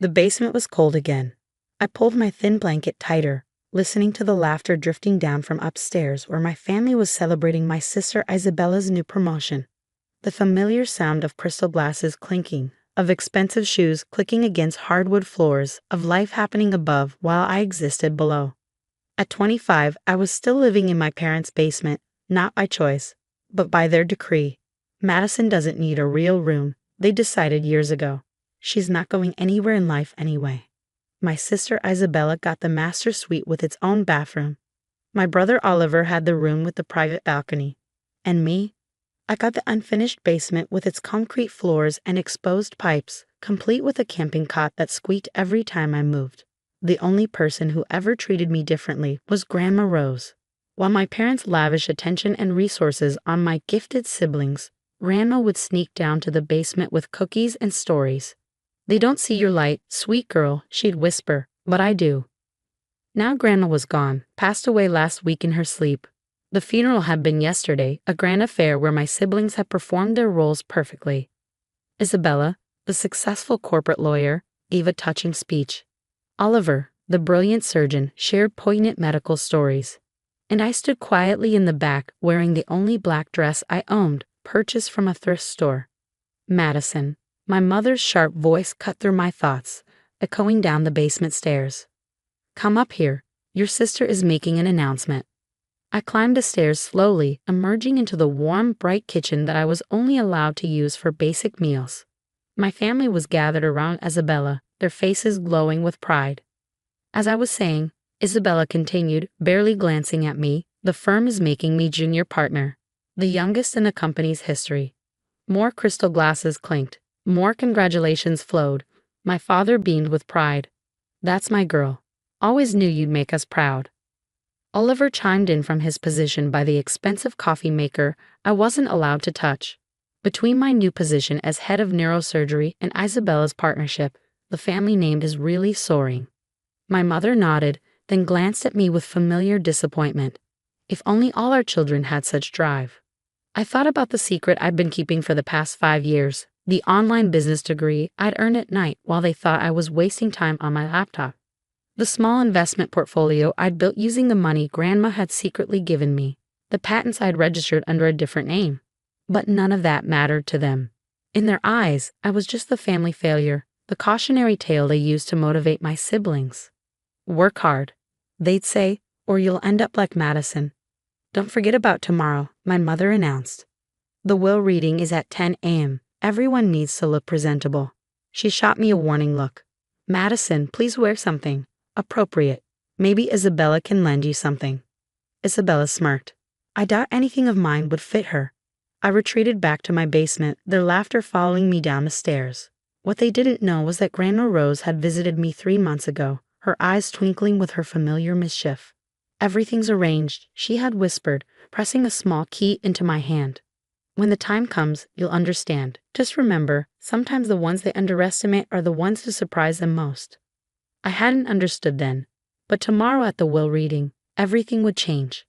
The basement was cold again. I pulled my thin blanket tighter, listening to the laughter drifting down from upstairs where my family was celebrating my sister Isabella's new promotion. The familiar sound of crystal glasses clinking, of expensive shoes clicking against hardwood floors, of life happening above while I existed below. At 25, I was still living in my parents' basement, not by choice, but by their decree. Madison doesn't need a real room, they decided years ago. She's not going anywhere in life anyway. My sister Isabella got the master suite with its own bathroom. My brother Oliver had the room with the private balcony. And me? I got the unfinished basement with its concrete floors and exposed pipes, complete with a camping cot that squeaked every time I moved. The only person who ever treated me differently was Grandma Rose. While my parents lavished attention and resources on my gifted siblings, Grandma would sneak down to the basement with cookies and stories. "They don't see your light, sweet girl," she'd whisper, "but I do." Now Grandma was gone, passed away last week in her sleep. The funeral had been yesterday, a grand affair where my siblings had performed their roles perfectly. Isabella, the successful corporate lawyer, gave a touching speech. Oliver, the brilliant surgeon, shared poignant medical stories. And I stood quietly in the back, wearing the only black dress I owned, purchased from a thrift store. Madison. My mother's sharp voice cut through my thoughts, echoing down the basement stairs. "Come up here. Your sister is making an announcement." I climbed the stairs slowly, emerging into the warm, bright kitchen that I was only allowed to use for basic meals. My family was gathered around Isabella, their faces glowing with pride. As I was saying, Isabella continued, barely glancing at me, "The firm is making me junior partner, the youngest in the company's history." More crystal glasses clinked. More congratulations flowed. My father beamed with pride. "That's my girl. Always knew you'd make us proud." Oliver chimed in from his position by the expensive coffee maker I wasn't allowed to touch. Between my new position as head of neurosurgery and Isabella's partnership, the family name is really soaring. My mother nodded, then glanced at me with familiar disappointment. If only all our children had such drive. I thought about the secret I'd been keeping for the past 5 years, the online business degree I'd earned at night while they thought I was wasting time on my laptop. The small investment portfolio I'd built using the money Grandma had secretly given me, the patents I'd registered under a different name. But none of that mattered to them. In their eyes, I was just the family failure, the cautionary tale they used to motivate my siblings. "Work hard," they'd say, "or you'll end up like Madison." "Don't forget about tomorrow," my mother announced. "The will reading is at 10 a.m. Everyone needs to look presentable." She shot me a warning look. "Madison, please wear something appropriate. Maybe Isabella can lend you something." Isabella smirked. I doubt anything of mine would fit her. I retreated back to my basement, their laughter following me down the stairs. What they didn't know was that Grandma Rose had visited me 3 months ago, her eyes twinkling with her familiar mischief. "Everything's arranged," she had whispered, pressing a small key into my hand. "When the time comes, you'll understand. Just remember, sometimes the ones they underestimate are the ones who surprise them most." I hadn't understood then, but tomorrow at the will reading, everything would change.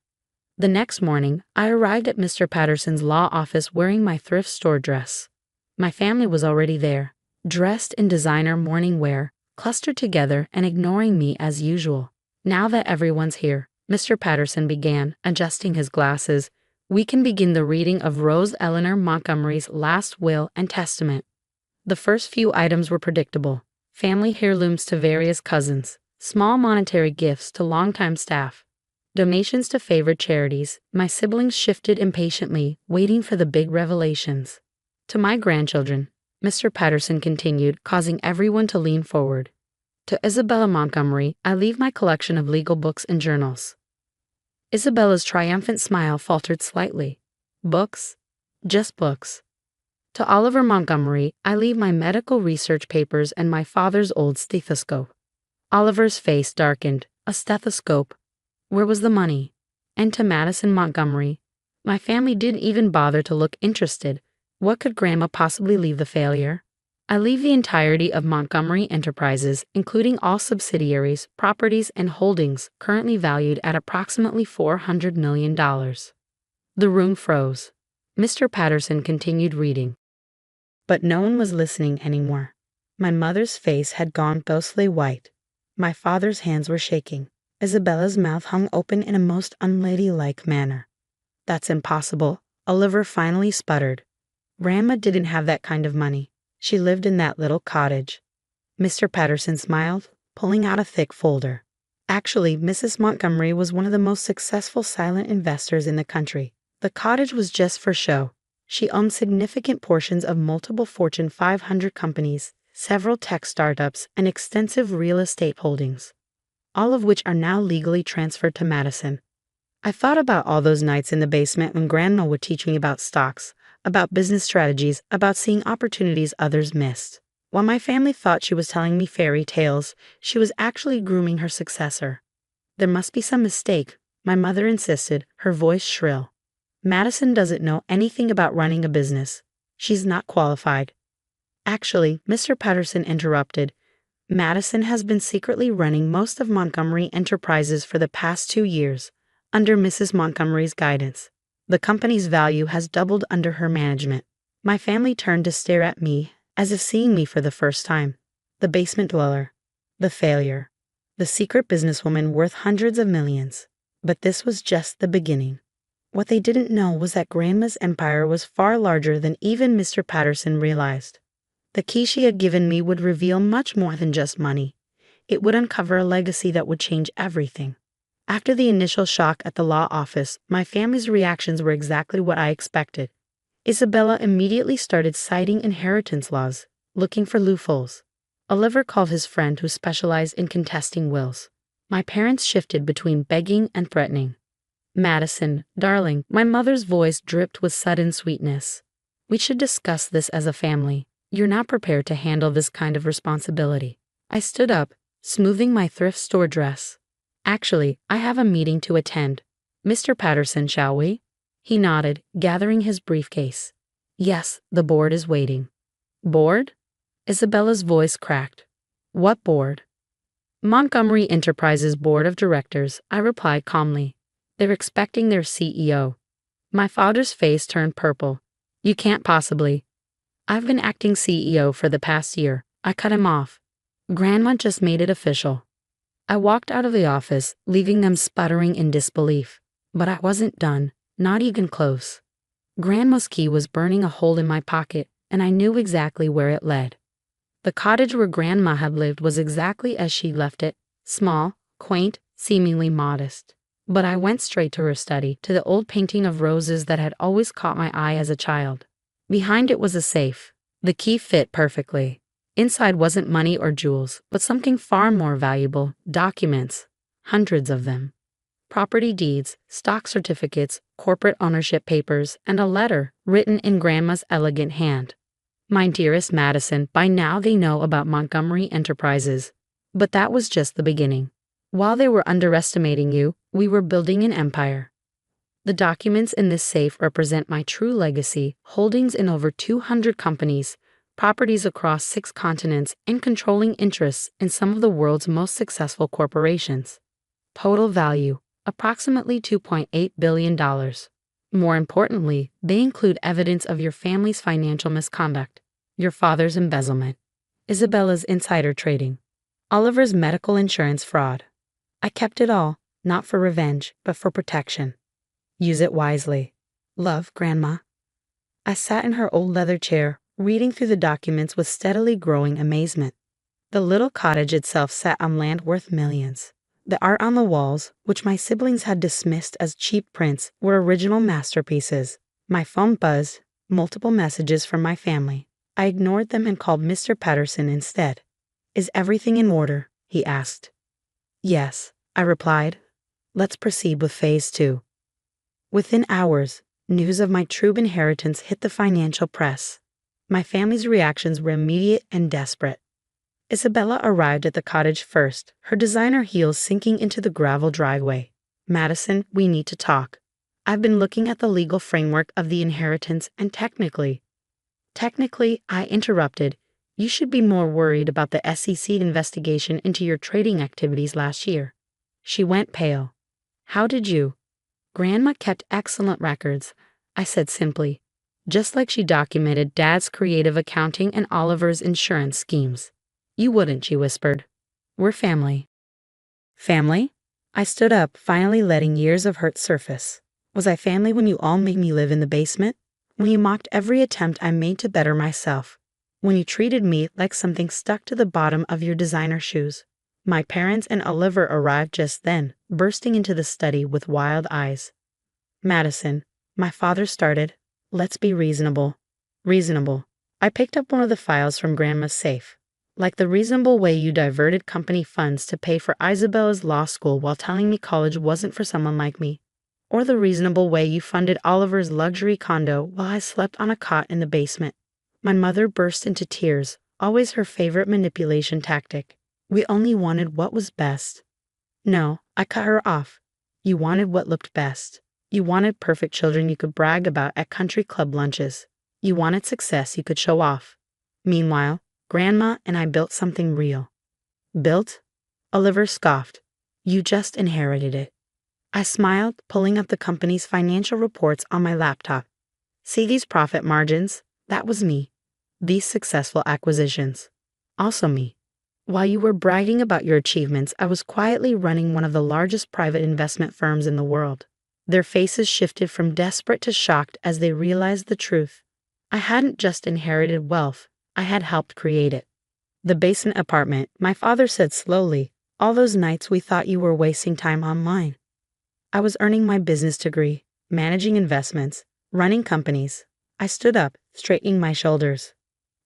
The next morning, I arrived at Mr. Patterson's law office wearing my thrift store dress. My family was already there, dressed in designer morning wear, clustered together and ignoring me as usual. "Now that everyone's here," Mr. Patterson began, adjusting his glasses, "we can begin the reading of Rose Eleanor Montgomery's last will and testament." The first few items were predictable. Family heirlooms to various cousins, small monetary gifts to longtime staff, donations to favored charities. My siblings shifted impatiently, waiting for the big revelations. "To my grandchildren," Mr. Patterson continued, causing everyone to lean forward. "To Isabella Montgomery, I leave my collection of legal books and journals." Isabella's triumphant smile faltered slightly. "Books? Just books." "To Oliver Montgomery, I leave my medical research papers and my father's old stethoscope." Oliver's face darkened. A stethoscope. Where was the money? And to Madison Montgomery, "My family didn't even bother to look interested. What could Grandma possibly leave the failure?" "I leave the entirety of Montgomery Enterprises, including all subsidiaries, properties, and holdings currently valued at approximately $400 million. The room froze. Mr. Patterson continued reading. But no one was listening anymore. My mother's face had gone ghostly white. My father's hands were shaking. Isabella's mouth hung open in a most unladylike manner. "That's impossible," Oliver finally sputtered. "Grandma didn't have that kind of money. She lived in that little cottage." Mr. Patterson smiled, pulling out a thick folder. "Actually, Mrs. Montgomery was one of the most successful silent investors in the country. The cottage was just for show. She owned significant portions of multiple Fortune 500 companies, several tech startups, and extensive real estate holdings, all of which are now legally transferred to Madison." I thought about all those nights in the basement when Grandma would teach me about stocks, about business strategies, about seeing opportunities others missed. While my family thought she was telling me fairy tales, she was actually grooming her successor. "There must be some mistake," my mother insisted, her voice shrill. "Madison doesn't know anything about running a business. She's not qualified." "Actually," Mr. Patterson interrupted, "Madison has been secretly running most of Montgomery Enterprises for the past 2 years, under Mrs. Montgomery's guidance. The company's value has doubled under her management." My family turned to stare at me, as if seeing me for the first time. The basement dweller. The failure. The secret businesswoman worth hundreds of millions. But this was just the beginning. What they didn't know was that Grandma's empire was far larger than even Mr. Patterson realized. The key she had given me would reveal much more than just money. It would uncover a legacy that would change everything. After the initial shock at the law office, my family's reactions were exactly what I expected. Isabella immediately started citing inheritance laws, looking for loopholes. Oliver called his friend who specialized in contesting wills. My parents shifted between begging and threatening. "Madison, darling," my mother's voice dripped with sudden sweetness. "We should discuss this as a family. You're not prepared to handle this kind of responsibility." I stood up, smoothing my thrift store dress. "Actually, I have a meeting to attend. Mr. Patterson, shall we?" He nodded, gathering his briefcase. "Yes, the board is waiting." "Board?" Isabella's voice cracked. "What board?" "Montgomery Enterprises Board of Directors," I replied calmly. "They're expecting their CEO." My father's face turned purple. "You can't possibly." "I've been acting CEO for the past year," I cut him off. "Grandma just made it official." I walked out of the office, leaving them sputtering in disbelief. But I wasn't done, not even close. Grandma's key was burning a hole in my pocket, and I knew exactly where it led. The cottage where Grandma had lived was exactly as she left it, small, quaint, seemingly modest. But I went straight to her study, to the old painting of roses that had always caught my eye as a child. Behind it was a safe. The key fit perfectly. Inside wasn't money or jewels, but something far more valuable: documents. Hundreds of them. Property deeds, stock certificates, corporate ownership papers, and a letter written in Grandma's elegant hand. "My dearest Madison, by now they know about Montgomery Enterprises." But that was just the beginning. While they were underestimating you, we were building an empire. The documents in this safe represent my true legacy: holdings in over 200 companies, properties across 6 continents, and controlling interests in some of the world's most successful corporations. Total value: approximately $2.8 billion. More importantly, they include evidence of your family's financial misconduct, your father's embezzlement, Isabella's insider trading, Oliver's medical insurance fraud. I kept it all, not for revenge, but for protection. Use it wisely. Love, Grandma. I sat in her old leather chair, reading through the documents with steadily growing amazement. The little cottage itself sat on land worth millions. The art on the walls, which my siblings had dismissed as cheap prints, were original masterpieces. My phone buzzed, multiple messages from my family. I ignored them and called Mr. Patterson instead. "Is everything in order?" he asked. "Yes," I replied. "Let's proceed with phase 2. Within hours, news of my true inheritance hit the financial press. My family's reactions were immediate and desperate. Isabella arrived at the cottage first, her designer heels sinking into the gravel driveway. "Madison, we need to talk. I've been looking at the legal framework of the inheritance and technically, I interrupted. You should be more worried about the SEC investigation into your trading activities last year." She went pale. "How did you?" "Grandma kept excellent records," I said simply. just like she documented Dad's creative accounting and Oliver's insurance schemes. "You wouldn't," she whispered. "We're family." Family? I stood up, finally letting years of hurt surface. Was I family when you all made me live in the basement? When you mocked every attempt I made to better myself? When you treated me like something stuck to the bottom of your designer shoes? My parents and Oliver arrived just then, bursting into the study with wild eyes. "Madison," my father started, "let's be reasonable." Reasonable. I picked up one of the files from Grandma's safe. "Like the reasonable way you diverted company funds to pay for Isabella's law school while telling me college wasn't for someone like me. Or the reasonable way you funded Oliver's luxury condo while I slept on a cot in the basement." My mother burst into tears, always her favorite manipulation tactic. "We only wanted what was best." "No," I cut her off. "You wanted what looked best. You wanted perfect children you could brag about at country club lunches. You wanted success you could show off. Meanwhile, Grandma and I built something real." "Built?" Oliver scoffed. "You just inherited it." I smiled, pulling up the company's financial reports on my laptop. "See these profit margins? That was me. These successful acquisitions. Also me. While you were bragging about your achievements, I was quietly running one of the largest private investment firms in the world." Their faces shifted from desperate to shocked as they realized the truth. I hadn't just inherited wealth, I had helped create it. "The basement apartment," my father said slowly, "all those nights we thought you were wasting time online. I was earning my business degree, managing investments, running companies." I stood up, straightening my shoulders.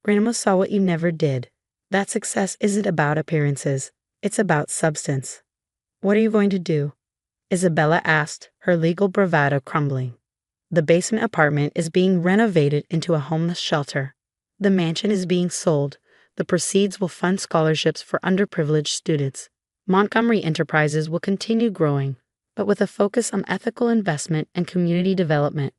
"Grandma saw what you never did. That success isn't about appearances, it's about substance." "What are you going to do?" Isabella asked, her legal bravado crumbling. "The basement apartment is being renovated into a homeless shelter. The mansion is being sold. The proceeds will fund scholarships for underprivileged students. Montgomery Enterprises will continue growing, but with a focus on ethical investment and community development.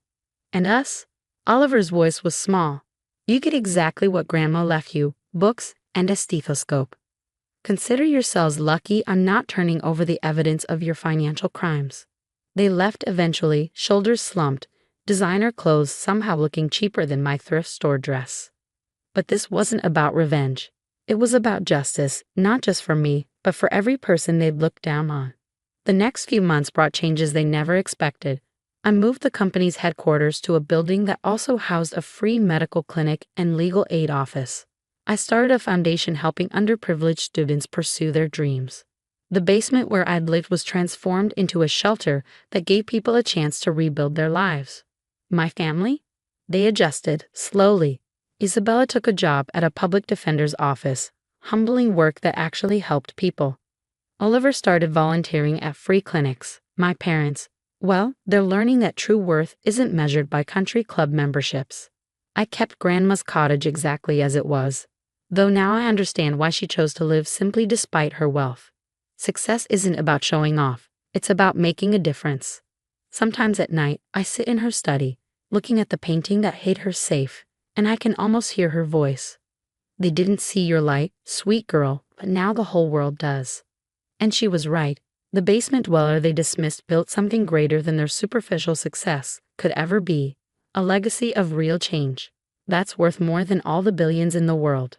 And us?" Oliver's voice was small. "You get exactly what Grandma left you, books and a stethoscope. Consider yourselves lucky I'm not turning over the evidence of your financial crimes." They left eventually, shoulders slumped, designer clothes somehow looking cheaper than my thrift store dress. But this wasn't about revenge. It was about justice, not just for me, but for every person they'd looked down on. The next few months brought changes they never expected. I moved the company's headquarters to a building that also housed a free medical clinic and legal aid office. I started a foundation helping underprivileged students pursue their dreams. The basement where I'd lived was transformed into a shelter that gave people a chance to rebuild their lives. My family? They adjusted, slowly. Isabella took a job at a public defender's office, humbling work that actually helped people. Oliver started volunteering at free clinics. My parents, well, they're learning that true worth isn't measured by country club memberships. I kept Grandma's cottage exactly as it was, though now I understand why she chose to live simply despite her wealth. Success isn't about showing off, it's about making a difference. Sometimes at night, I sit in her study, looking at the painting that hid her safe, and I can almost hear her voice. "They didn't see your light, sweet girl, but now the whole world does." And she was right. The basement dweller they dismissed built something greater than their superficial success could ever be, a legacy of real change. That's worth more than all the billions in the world.